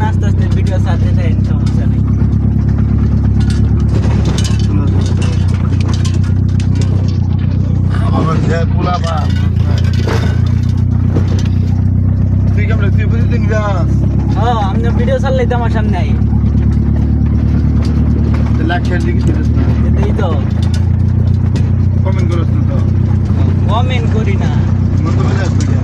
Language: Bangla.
থাকেন, আস্তে আস্তে ভিডিও ছাড়তে থাকেন, সমস্যা নেই। তুই কেমন তুই প্রতিদিন যাস হ্যাঁ, আপনি ভিডিও ছাড়লেই তো আমার সামনে আই, লাখ শেয়ার দিকে দিস না এতেই তো কমেন্ট করস না তো কমেন্ট করি না। মন্তব্য যাস না